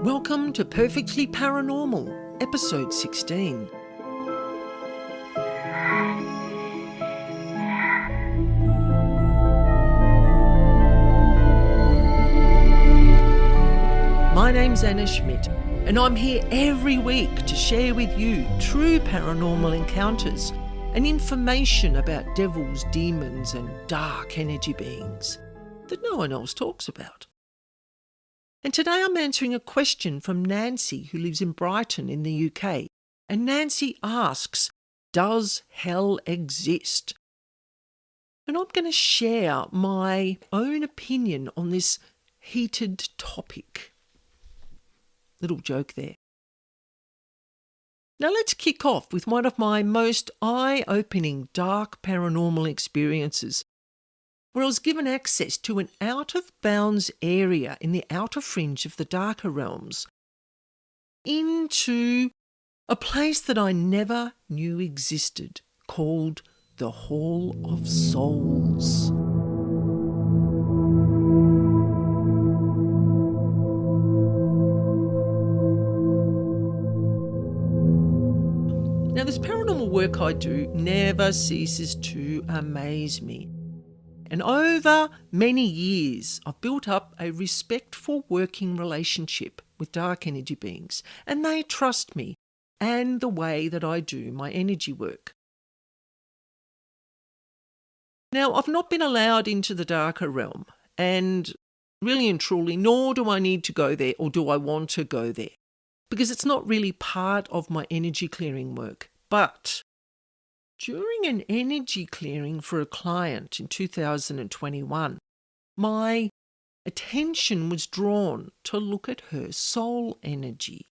Welcome to Perfectly Paranormal, Episode 16. My name's Annaschmidt, and I'm here every week to share with you true paranormal encounters and information about devils, demons, and dark energy beings that no one else talks about. And today I'm answering a question from Nancy, who lives in Brighton in the UK. And Nancy asks, does hell exist? And I'm going to share my own opinion on this heated topic. Little joke there. Now let's kick off with one of my most eye-opening dark paranormal experiences, where I was given access to an out-of-bounds area in the outer fringe of the darker realms, into a place that I never knew existed, called the Hall of Souls. Now, this paranormal work I do never ceases to amaze me. And over many years, I've built up a respectful working relationship with dark energy beings, and they trust me and the way that I do my energy work. Now, I've not been allowed into the darker realm, and really and truly, nor do I need to go there or do I want to go there, because it's not really part of my energy clearing work. But during an energy clearing for a client in 2021, my attention was drawn to look at her soul energy.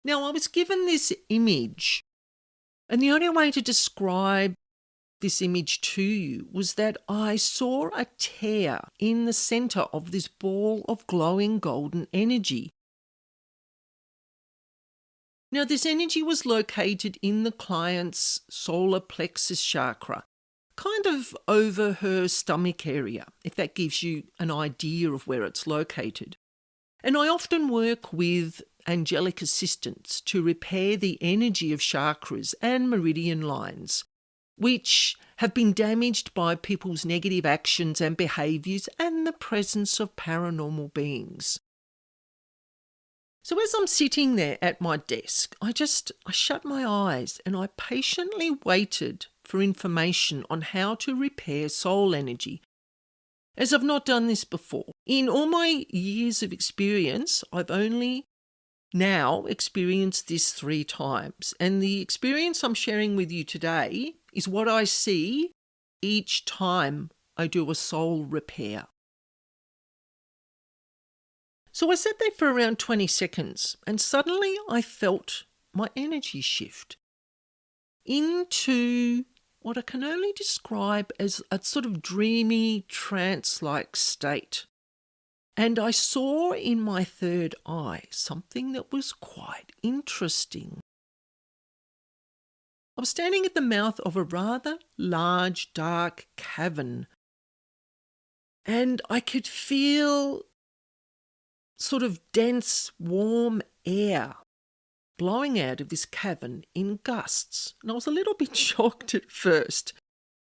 Now, I was given this image, and the only way to describe this image to you was that I saw a tear in the centre of this ball of glowing golden energy. Now, this energy was located in the client's solar plexus chakra, kind of over her stomach area, if that gives you an idea of where it's located. And I often work with angelic assistants to repair the energy of chakras and meridian lines, which have been damaged by people's negative actions and behaviours and the presence of paranormal beings. So as I'm sitting there at my desk, I shut my eyes and I patiently waited for information on how to repair soul energy, as I've not done this before. In all my years of experience, I've only now experienced this 3 times, and the experience I'm sharing with you today is what I see each time I do a soul repair. So I sat there for around 20 seconds, and suddenly I felt my energy shift into what I can only describe as a sort of dreamy, trance-like state. And I saw in my third eye something that was quite interesting. I was standing at the mouth of a rather large, dark cavern, and I could feel sort of dense, warm air blowing out of this cavern in gusts. And I was a little bit shocked at first.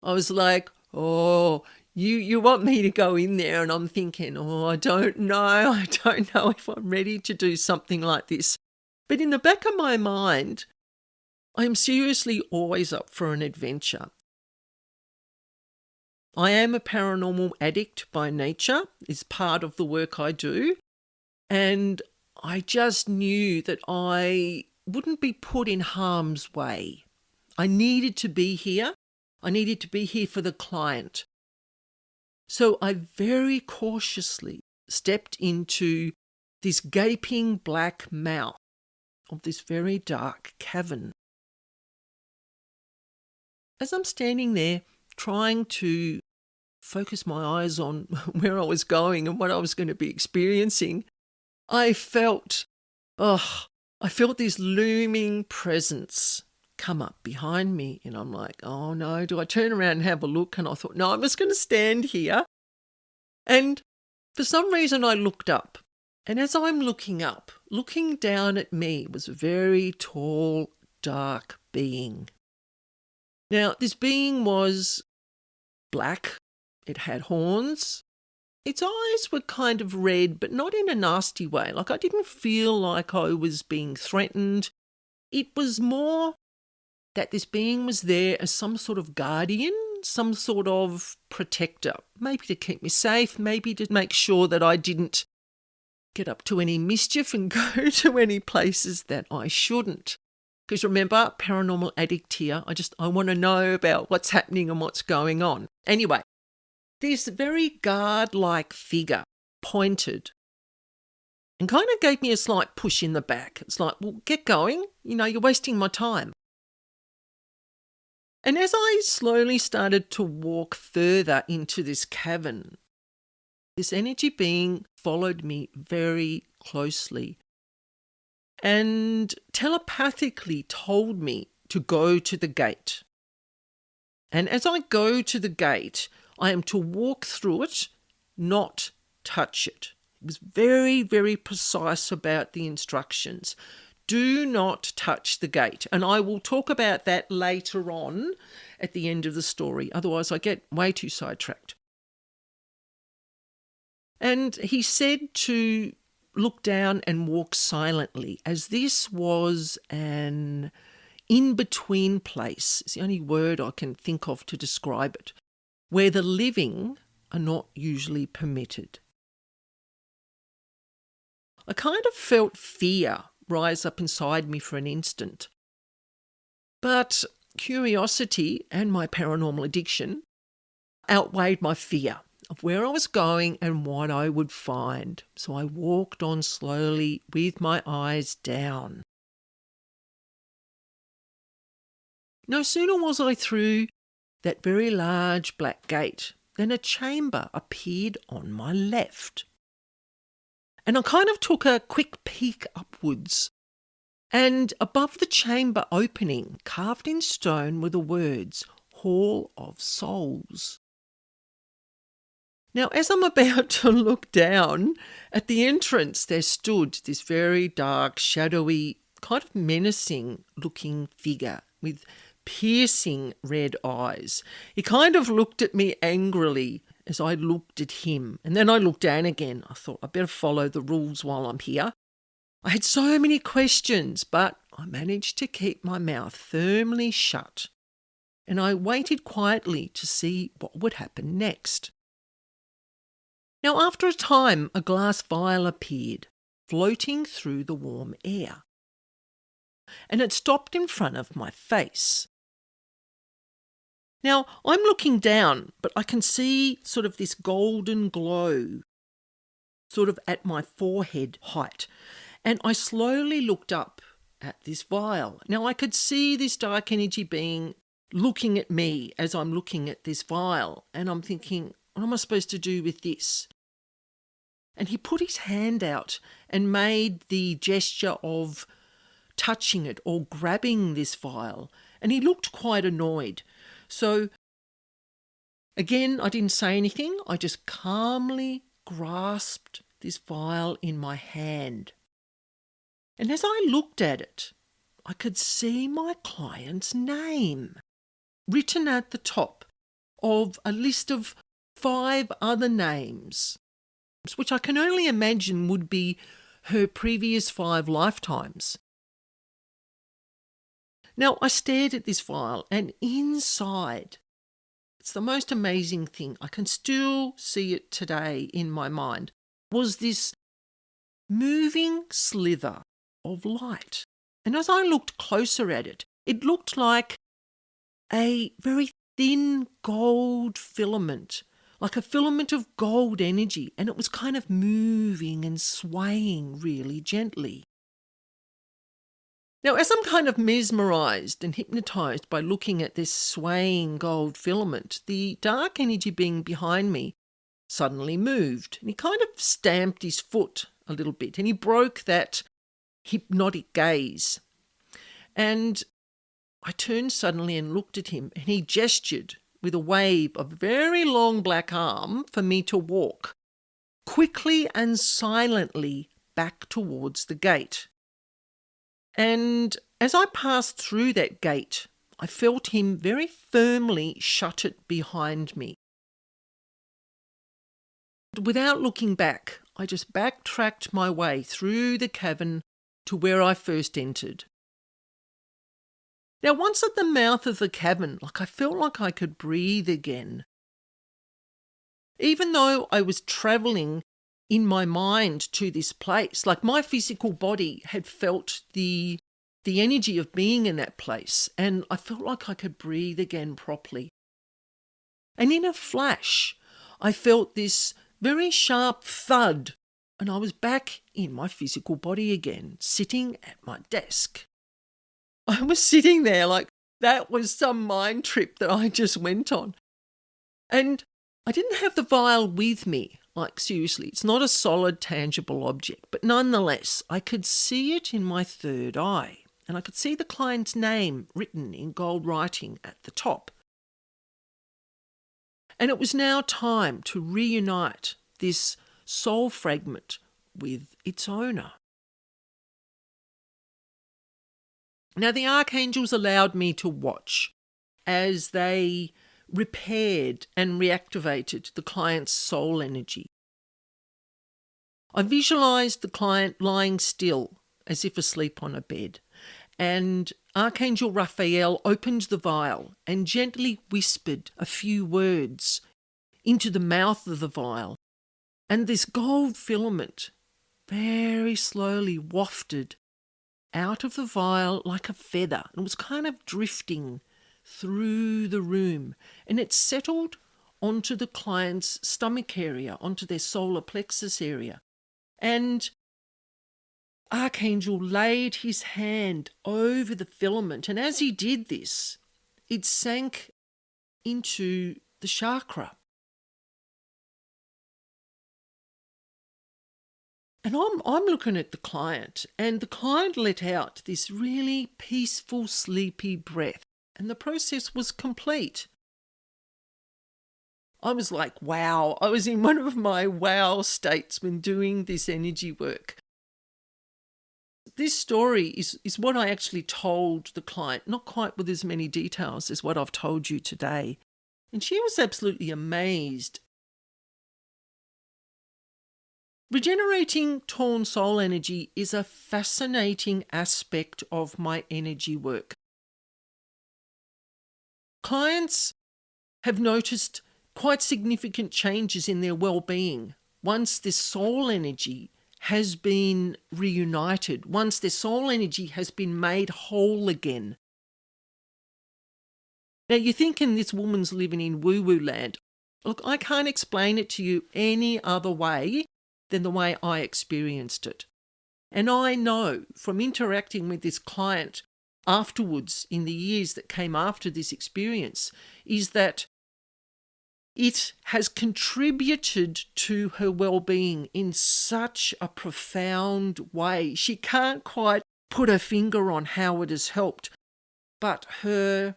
I was like, oh, you want me to go in there? And I'm thinking, I don't know if I'm ready to do something like this. But in the back of my mind, I am seriously always up for an adventure. I am a paranormal addict by nature. It's part of the work I do. And I just knew that I wouldn't be put in harm's way. I needed to be here. I needed to be here for the client. So I very cautiously stepped into this gaping black mouth of this very dark cavern. As I'm standing there trying to focus my eyes on where I was going and what I was going to be experiencing, I felt this looming presence come up behind me, and I'm like, oh no, do I turn around and have a look? And I thought, no, I'm just going to stand here. And for some reason I looked up, And as I'm looking up, looking down at me was a very tall, dark being. Now, this being was black. It had horns. Its eyes were kind of red, but not in a nasty way. Like, I didn't feel like I was being threatened. It was more that this being was there as some sort of guardian, some sort of protector, maybe to keep me safe, maybe to make sure that I didn't get up to any mischief and go to any places that I shouldn't. Because remember, paranormal addict here, I want to know about what's happening and what's going on. Anyway, this very guard-like figure pointed and kind of gave me a slight push in the back. It's like, well, get going. You're wasting my time. And as I slowly started to walk further into this cavern, this energy being followed me very closely and telepathically told me to go to the gate. And as I go to the gate, I am to walk through it, not touch it. It was very, very precise about the instructions. Do not touch the gate. And I will talk about that later on at the end of the story. Otherwise, I get way too sidetracked. And he said to look down and walk silently, as this was an in-between place. It's the only word I can think of to describe it, where the living are not usually permitted. I kind of felt fear rise up inside me for an instant. But curiosity and my paranormal addiction outweighed my fear of where I was going and what I would find. So I walked on slowly with my eyes down. No sooner was I through that very large black gate than a chamber appeared on my left. And I kind of took a quick peek upwards, and above the chamber opening, carved in stone, were the words, Hall of Souls. Now, as I'm about to look down, at the entrance there stood this very dark, shadowy, kind of menacing looking figure with piercing red eyes. He kind of looked at me angrily as I looked at him, and then I looked down again. I thought, I better follow the rules while I'm here. I had so many questions, but I managed to keep my mouth firmly shut, and I waited quietly to see what would happen next. Now, after a time, a glass vial appeared, floating through the warm air, and it stopped in front of my face. Now, I'm looking down, but I can see sort of this golden glow sort of at my forehead height. And I slowly looked up at this vial. Now, I could see this dark energy being looking at me as I'm looking at this vial. And I'm thinking, what am I supposed to do with this? And he put his hand out and made the gesture of touching it or grabbing this vial. And he looked quite annoyed. So, again, I didn't say anything. I just calmly grasped this vial in my hand. And as I looked at it, I could see my client's name written at the top of a list of 5 other names, which I can only imagine would be her previous 5 lifetimes. Now, I stared at this vial, and inside, it's the most amazing thing, I can still see it today in my mind, was this moving slither of light. And as I looked closer at it, it looked like a very thin gold filament, like a filament of gold energy, and it was kind of moving and swaying really gently. Now, as I'm kind of mesmerised and hypnotised by looking at this swaying gold filament, the dark energy being behind me suddenly moved, and he kind of stamped his foot a little bit, and he broke that hypnotic gaze. And I turned suddenly and looked at him, and he gestured with a wave of a very long black arm for me to walk quickly and silently back towards the gate. And as I passed through that gate, I felt him very firmly shut it behind me. Without looking back, I just backtracked my way through the cavern to where I first entered. Now, once at the mouth of the cavern, I felt like I could breathe again. Even though I was travelling in my mind to this place, my physical body had felt the energy of being in that place, and I felt like I could breathe again properly. And in a flash, I felt this very sharp thud, and I was back in my physical body again, sitting at my desk. I was sitting there that was some mind trip that I just went on. And I didn't have the vial with me. Seriously, it's not a solid, tangible object. But nonetheless, I could see it in my third eye. And I could see the client's name written in gold writing at the top. And it was now time to reunite this soul fragment with its owner. Now, the archangels allowed me to watch as they repaired and reactivated the client's soul energy. I visualized the client lying still as if asleep on a bed, and Archangel Raphael opened the vial and gently whispered a few words into the mouth of the vial, and this gold filament very slowly wafted out of the vial like a feather. It was kind of drifting through the room, and it settled onto the client's stomach area, onto their solar plexus area. And Archangel laid his hand over the filament, and as he did this, it sank into the chakra. And I'm looking at the client, and the client let out this really peaceful, sleepy breath, and the process was complete. I was like, wow. I was in one of my wow states when doing this energy work. This story is what I actually told the client, not quite with as many details as what I've told you today. And she was absolutely amazed. Regenerating torn soul energy is a fascinating aspect of my energy work. Clients have noticed quite significant changes in their well-being once this soul energy has been reunited, once their soul energy has been made whole again. Now, you're thinking this woman's living in woo-woo land. Look, I can't explain it to you any other way than the way I experienced it. And I know from interacting with this client afterwards, in the years that came after this experience, is that it has contributed to her well-being in such a profound way. She can't quite put her finger on how it has helped, but her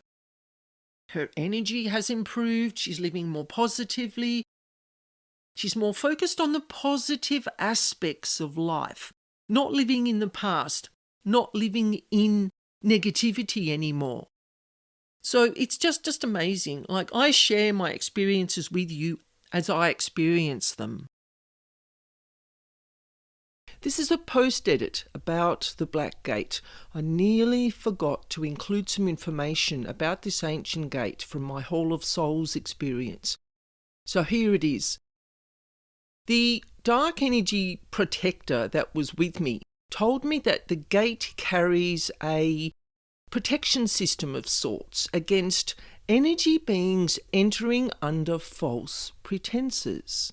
energy has improved. She's living more positively. She's more focused on the positive aspects of life, not living in the past, not living in negativity anymore. So it's just amazing. I share my experiences with you as I experience them. This is a post-edit about the Black Gate. I nearly forgot to include some information about this ancient gate from my Hall of Souls experience. So here it is. The dark energy protector that was with me told me that the gate carries a protection system of sorts against energy beings entering under false pretenses.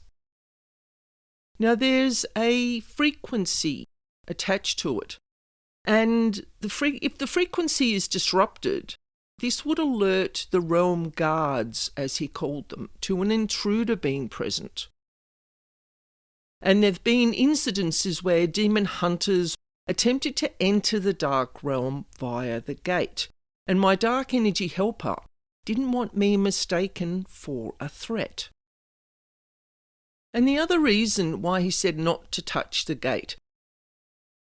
Now, there's a frequency attached to it, and if the frequency is disrupted, this would alert the realm guards, as he called them, to an intruder being present. And there have been incidences where demon hunters attempted to enter the dark realm via the gate, and my dark energy helper didn't want me mistaken for a threat. And the other reason why he said not to touch the gate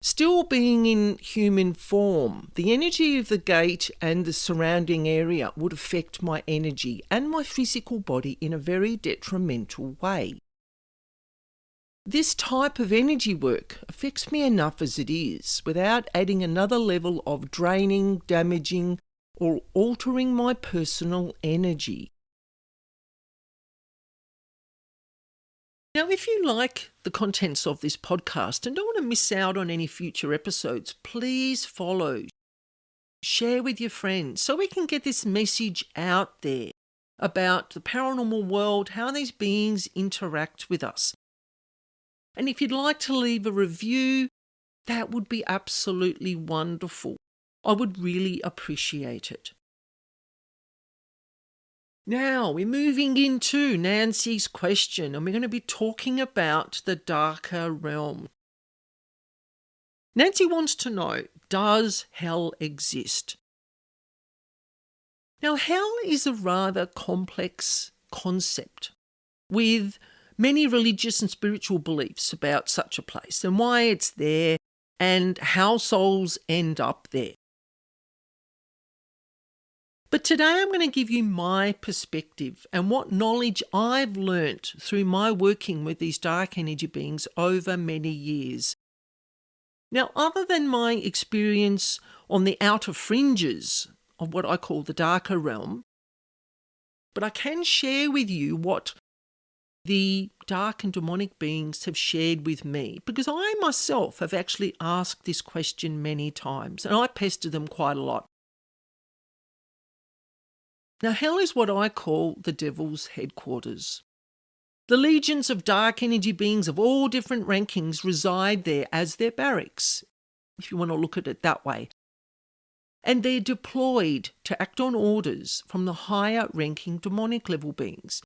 Still being in human form, the energy of the gate and the surrounding area would affect my energy and my physical body in a very detrimental way. This type of energy work affects me enough as it is, without adding another level of draining, damaging, or altering my personal energy. Now, if you like the contents of this podcast and don't want to miss out on any future episodes, please follow, share with your friends so we can get this message out there about the paranormal world, how these beings interact with us. And if you'd like to leave a review, that would be absolutely wonderful. I would really appreciate it. Now, we're moving into Nancy's question, and we're going to be talking about the darker realm. Nancy wants to know, does hell exist? Now, hell is a rather complex concept with many religious and spiritual beliefs about such a place and why it's there and how souls end up there. But today I'm going to give you my perspective and what knowledge I've learnt through my working with these dark energy beings over many years. Now, other than my experience on the outer fringes of what I call the darker realm, but I can share with you what the dark and demonic beings have shared with me, because I myself have actually asked this question many times and I pester them quite a lot. Now, hell is what I call the devil's headquarters. The legions of dark energy beings of all different rankings reside there as their barracks, if you want to look at it that way. And they're deployed to act on orders from the higher ranking demonic level beings.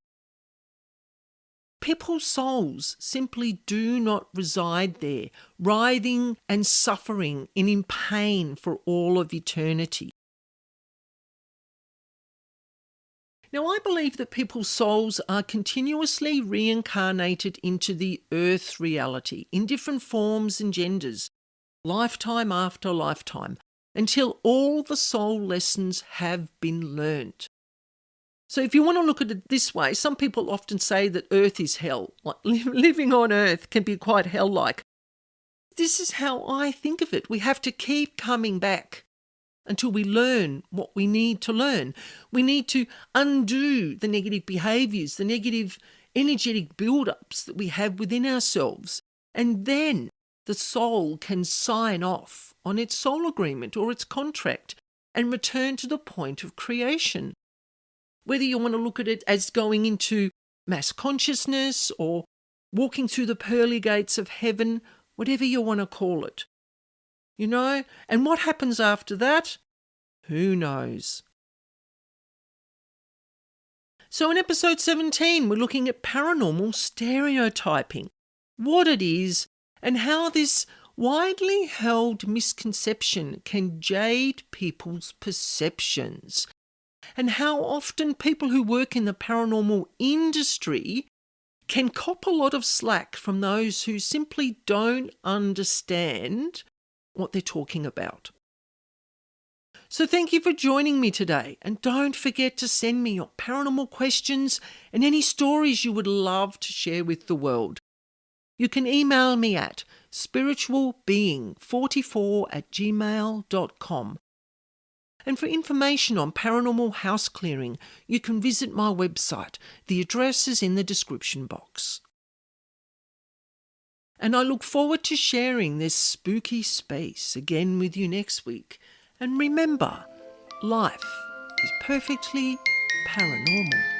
People's souls simply do not reside there, writhing and suffering and in pain for all of eternity. Now, I believe that people's souls are continuously reincarnated into the earth reality in different forms and genders, lifetime after lifetime, until all the soul lessons have been learnt. So if you want to look at it this way, some people often say that earth is hell. Like living on earth can be quite hell-like. This is how I think of it. We have to keep coming back until we learn what we need to learn. We need to undo the negative behaviours, the negative energetic build-ups that we have within ourselves. And then the soul can sign off on its soul agreement or its contract and return to the point of creation. Whether you want to look at it as going into mass consciousness or walking through the pearly gates of heaven, whatever you want to call it. You know, and what happens after that? Who knows? So in episode 17, we're looking at paranormal stereotyping, what it is, and how this widely held misconception can jade people's perceptions, and how often people who work in the paranormal industry can cop a lot of slack from those who simply don't understand what they're talking about. So thank you for joining me today, and don't forget to send me your paranormal questions and any stories you would love to share with the world. You can email me at spiritualbeing44@gmail.com. And for information on paranormal house clearing, you can visit my website. The address is in the description box. And I look forward to sharing this spooky space again with you next week. And remember, life is perfectly paranormal.